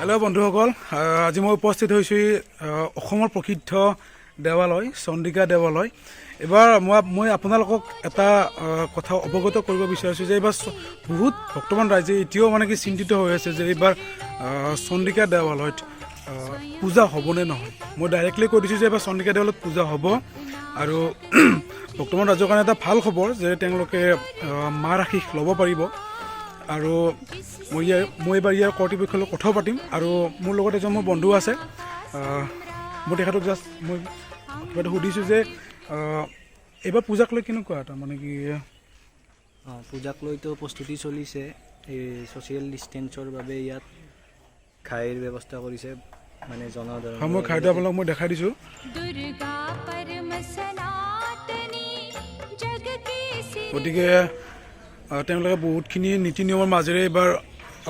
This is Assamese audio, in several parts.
হেল্ল' বন্ধুসকল, আজি মই উপস্থিত হৈছোঁ অসমৰ প্ৰসিদ্ধ দেৱালয় চন্দিকা দেৱালয়। এবাৰ মই আপোনালোকক এটা কথা অৱগত কৰিব বিচাৰিছোঁ যে এইবাৰ বহুত বৰ্তমান ৰাইজে এতিয়াও মানে কি চিন্তিত হৈ আছে যে এইবাৰ চন্দিকা দেৱালয়ত পূজা হ'বনে নহয়। মই ডাইৰেক্টলি কৈ দিছোঁ যে এইবাৰ চন্দিকা দেৱালয়ত পূজা হ'ব। আৰু বৰ্তমান ৰাইজৰ কাৰণে এটা ভাল খবৰ যে তেওঁলোকে মাৰ আশীষ ল'ব পাৰিব। আৰু মই এইবাৰ ইয়াৰ কৰ্তৃপক্ষৰ লগত কথাও পাতিম। আৰু মোৰ লগত এজন মোৰ বন্ধু আছে, মই তেখেতক জাষ্ট মই কিবা এটা সুধিছোঁ যে এইবাৰ পূজাক লৈ কেনেকুৱা এটা মানে কি পূজাক লৈতো প্ৰস্তুতি চলিছে। এই ছ'চিয়েল ডিষ্টেঞ্চৰ বাবে ইয়াত খাইৰ ব্যৱস্থা কৰিছে, মানে জনসাধাৰণ। মই খাইটো আপোনালোক মই দেখাই দিছোঁ। গতিকে তেওঁলোকে বহুতখিনি নীতি নিয়মৰ মাজেৰে এইবাৰ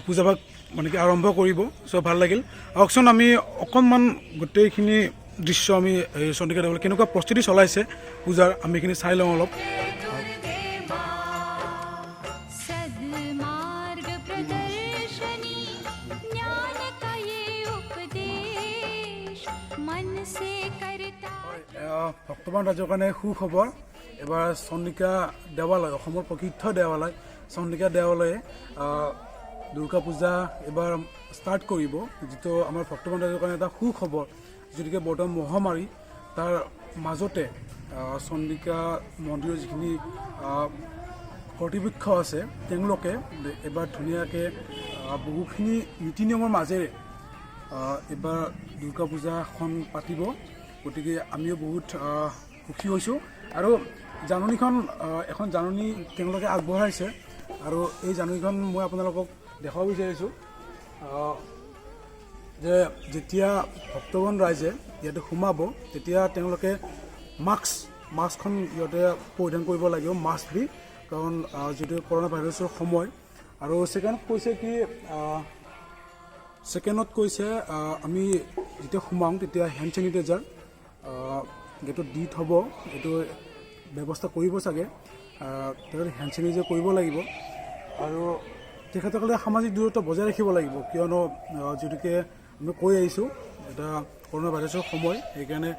পূজাভাগ মানে কি আৰম্ভ কৰিব। চ' ভাল লাগিল। আহকচোন আমি অকণমান গোটেইখিনি দৃশ্য আমি এই চন্দিকা দেৱালয় কেনেকুৱা প্ৰস্তুতি চলাইছে পূজাৰ আমি এইখিনি চাই লওঁ অলপ। বৰ্তমান ৰাজ্যৰ কাৰণে সুখবৰ। এবাৰ চন্দিকা দেৱালয়, অসমৰ প্ৰসিদ্ধ দেৱালয় চন্দিকা দেৱালয়ে দুৰ্গা পূজা এবাৰ ষ্টাৰ্ট কৰিব, যিটো আমাৰ বৰ্তমান ৰাজ্যৰ কাৰণে এটা সুখবৰ। যদিকে বৰ্তমান মহামাৰী তাৰ মাজতে চন্দিকা মন্দিৰৰ যিখিনি কৰ্তৃপক্ষ আছে তেওঁলোকে এবাৰ ধুনীয়াকৈ বহুখিনি নীতি নিয়মৰ মাজেৰে এবাৰ দুৰ্গা পূজাখন পাতিব। গতিকে আমিও বহুত সুখী হৈছোঁ। আৰু জাননীখন এখন জাননী তেওঁলোকে আগবঢ়াইছে, আৰু এই জাননীখন মই আপোনালোকক দেখাব বিচাৰিছোঁ যে যেতিয়া ভক্তগণ ৰাইজে ইয়াতে সোমাব তেতিয়া তেওঁলোকে মাস্কখন ইয়াতে পৰিধান কৰিব লাগিব, মাস্ক দি, কাৰণ যিটো কৰোণা ভাইৰাছৰ সময়। আৰু ছেকেণ্ডত কৈছে আমি যেতিয়া সোমাওঁ তেতিয়া হেণ্ড চেনিটাইজাৰ গেটত দি থ'ব, এইটো ব্যৱস্থা কৰিব চাগে। তেখেতে হেণ্ড চেনিটাইজাৰ কৰিব লাগিব। আৰু তেখেতসকলে সামাজিক দূৰত্ব বজাই ৰাখিব লাগিব, কিয়নো যিটোকে আমি কৈ আহিছোঁ এটা কৰোণা ভাইৰাছৰ সময়, সেইকাৰণে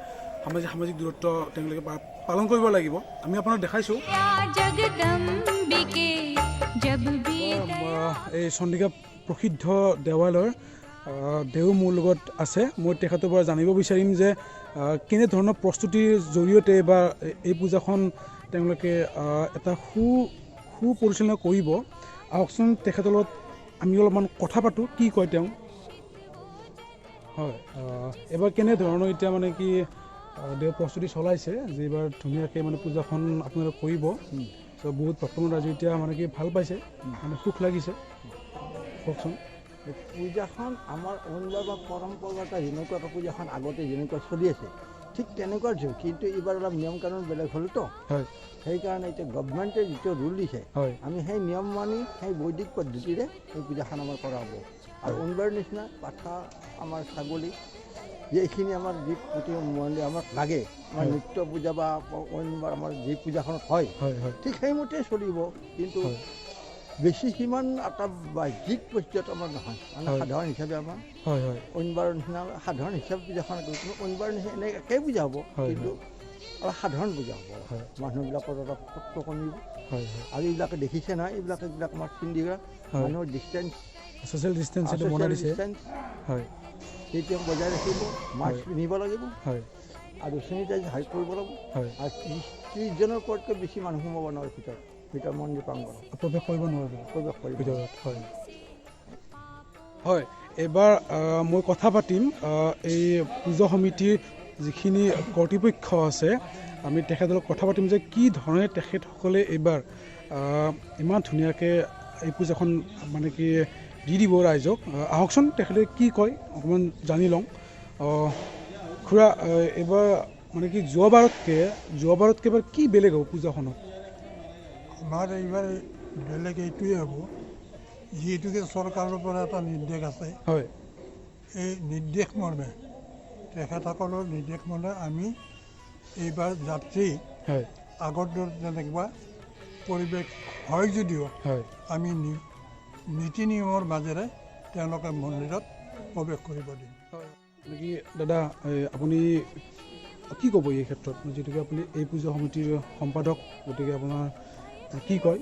সামাজিক দূৰত্ব তেওঁলোকে পালন কৰিব লাগিব। আমি আপোনাক দেখাইছোঁ এই চন্দিকা প্ৰসিদ্ধ দেৱালয়ৰ দেও মোৰ লগত আছে। মই তেখেতৰ পৰা জানিব বিচাৰিম যে কেনেধৰণৰ প্ৰস্তুতিৰ জৰিয়তে বা এই পূজাখন তেওঁলোকে এটা সুপৰিচালনা কৰিব। আহকচোন তেখেতৰ লগত আমি অলপমান কথা পাতোঁ, কি কয় তেওঁ। হয়, এইবাৰ কেনেধৰণৰ এতিয়া মানে কি দেও প্ৰস্তুতি চলাইছে যে এইবাৰ ধুনীয়াকৈ মানে পূজাখন আপোনালোকে কৰিব। চ' বহুত বৰ্তমান ৰাইজে এতিয়া মানে কি ভাল পাইছে, মানে সুখ লাগিছে। কওকচোন। পূজাখন আমাৰ অন্য বা পৰম্পৰাগত যেনেকুৱা পূজাখন আগতে যেনেকুৱা চলি আছে ঠিক তেনেকুৱা হৈছে, কিন্তু এইবাৰ অলপ নিয়ম কানুন বেলেগ হ'লতো। হয়, সেইকাৰণে এতিয়া গভৰ্ণমেণ্টে যিটো ৰুল দিছে আমি সেই নিয়ম মানি সেই বৈদিক পদ্ধতিৰে সেই পূজাখন আমাৰ কৰা হ'ব। আৰু অন্যবাৰ নিচিনা পাঠা আমাৰ ছাগলী যে এইখিনি আমাৰ যি প্ৰতি আমাক লাগে, আমাৰ নিত্য পূজা বা অন্যবাৰ আমাৰ যি পূজাখনত হয় ঠিক সেইমতে চলিব। কিন্তু বেছি সিমান এটা বাহ্যিক পৰ্যায়ত আমাৰ নহয়, মানে সাধাৰণ হিচাপে আমাৰ অন্যবাৰৰ নিচিনা সাধাৰণ হিচাপে পূজাখন কিন্তু অন্যবাৰৰ নিচিনা এনেকৈ একেই পূজা হ'ব, কিন্তু অলপ সাধাৰণ পূজা হ'ব। মানুহবিলাকৰ অলপ কষ্ট কমিব। আৰু এইবিলাকে দেখিছে নহয়, এইবিলাক আমাৰ চিন্দিগা মানুহৰ ডিষ্টেঞ্চ, ছ'চিয়েল ডিষ্টেঞ্চ সেইটো বজাই ৰাখিব, মাস্ক পিন্ধিব লাগিব, আৰু চেনিটাইজাৰ হাইড কৰিব লাগিব। আৰু 30জনৰ ওপৰতকৈ বেছি মানুহ সোমাব নোৱাৰে ভিতৰত মন্দিৰ প্ৰাংগণত প্ৰৱেশ কৰিব নোৱাৰিব। ভিতৰত হয়, এইবাৰ মই কথা পাতিম এই পূজা সমিতিৰ যিখিনি কৰ্তৃপক্ষ আছে, আমি তেখেতসকলক কথা পাতিম যে কি ধৰণে তেখেতসকলে এইবাৰ ইমান ধুনীয়াকৈ এই পূজাখন মানে কি দি দিব ৰাইজক। আহকচোন তেখেতে কি কয় অকণমান জানি লওঁ। খুৰা, এইবাৰ মানে কি যোৱাবাৰতকৈ এবাৰ কি বেলেগ হ'ব পূজাখনত? আমাৰ এইবাৰ বেলেগ এইটোৱে হ'ব, যিহেতুকে চৰকাৰৰ পৰা এটা নিৰ্দেশ আছে। হয়, এই নিৰ্দেশ মৰ্মে তেখেতসকলৰ নিৰ্দেশ মৰ্মে আমি এইবাৰ যাত্ৰী আগৰ দৰে তেনেকুৱা পৰিৱেশ হয় যদিও আমি নীতি নিয়মৰ মাজেৰে তেওঁলোকে মন্দিৰত প্ৰৱেশ কৰিব দিম। নেকি দাদা আপুনি কি ক'ব এই ক্ষেত্ৰত, যিহেতুকে আপুনি এই পূজা সমিতিৰ সম্পাদক, গতিকে আপোনাৰ কি কয়?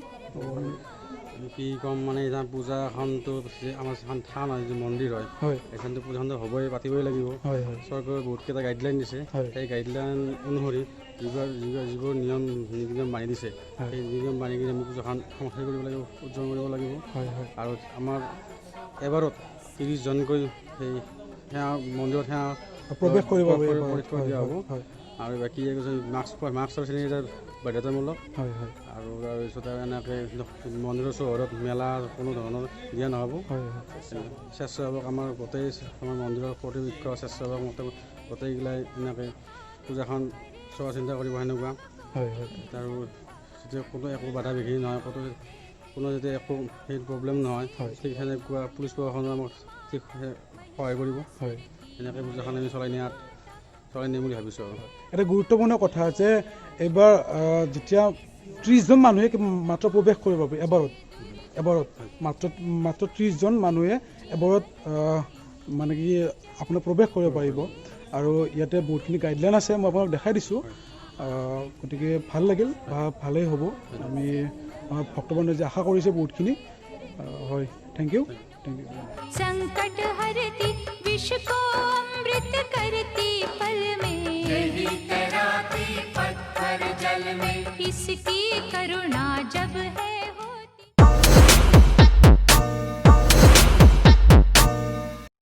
কি ক'ম মানে এতিয়া পূজাখনটো আমাৰ এখন থান হয়, যিটো মন্দিৰ হয়, হয় এইখনতো পূজাখনটো হ'বই, পাতিবই লাগিব। হয় হয় চৰকাৰে বহুতকেইটা গাইডলাইন দিছে, হয়। সেই গাইডলাইন অনুসৰি যিবোৰ নিয়ম নিয়ম মানি দিছে, হয়। সেই নিয়ম মানি কিনে আমি পূজাখন সমাপ্ত কৰিব লাগিব, উদযাপন কৰিব লাগিব। হয় হয় আৰু আমাৰ এবাৰত 30জনকৈ সেই সেৱা মন্দিৰত সেৱা প্ৰৱেশ কৰিব পৰীক্ষা দিয়া হ'ব। হয় আৰু বাকী মাস্কৰ চেনিটাইজাৰ বাধ্যতামূলক। হয় হয় আৰু তাৰপিছতে এনেকৈ মন্দিৰৰ চহৰত মেলা কোনো ধৰণৰ দিয়া নহ'ব। হয় হয় স্বেচ্ছাসেৱক আমাৰ গোটেই আমাৰ মন্দিৰৰ কৰ্তৃপক্ষ স্বেচ্ছাসেৱক গোটেইগিলাই এনেকৈ পূজাখন চোৱা চিন্তা কৰিব সেনেকুৱা। হয় হয় আৰু যাতে কোনো একো বাধা বিঘিনি নহয়, কোনো যাতে একো সেই প্ৰব্লেম নহয়, হয়। ঠিক সেনেকুৱা পুলিচ প্ৰশাসনে আমাক ঠিক সহায় কৰিব। হয় এনেকৈ পূজাখন আমি চলাই নিম বুলি ভাবিছোঁ। আৰু এটা গুৰুত্বপূৰ্ণ কথা যে এইবাৰ যেতিয়া 30জন মানুহে মাত্ৰ প্ৰৱেশ কৰিব পাৰে এবাৰত মাত্ৰ 30জন মানুহে এবাৰত মানে কি আপোনাৰ প্ৰৱেশ কৰিব পাৰিব। আৰু ইয়াতে বহুতখিনি গাইডলাইন আছে, মই আপোনাক দেখাই দিছোঁ। গতিকে ভাল লাগিল বা ভালেই হ'ব। আমি ভক্তবন্ধু যে আশা কৰিছে বহুতখিনি। হয়, থেংক ইউ। संकट हरती विश्व को अमृत करती पल में, यही तैराती पत्थर जल में, इसकी करुणा जब है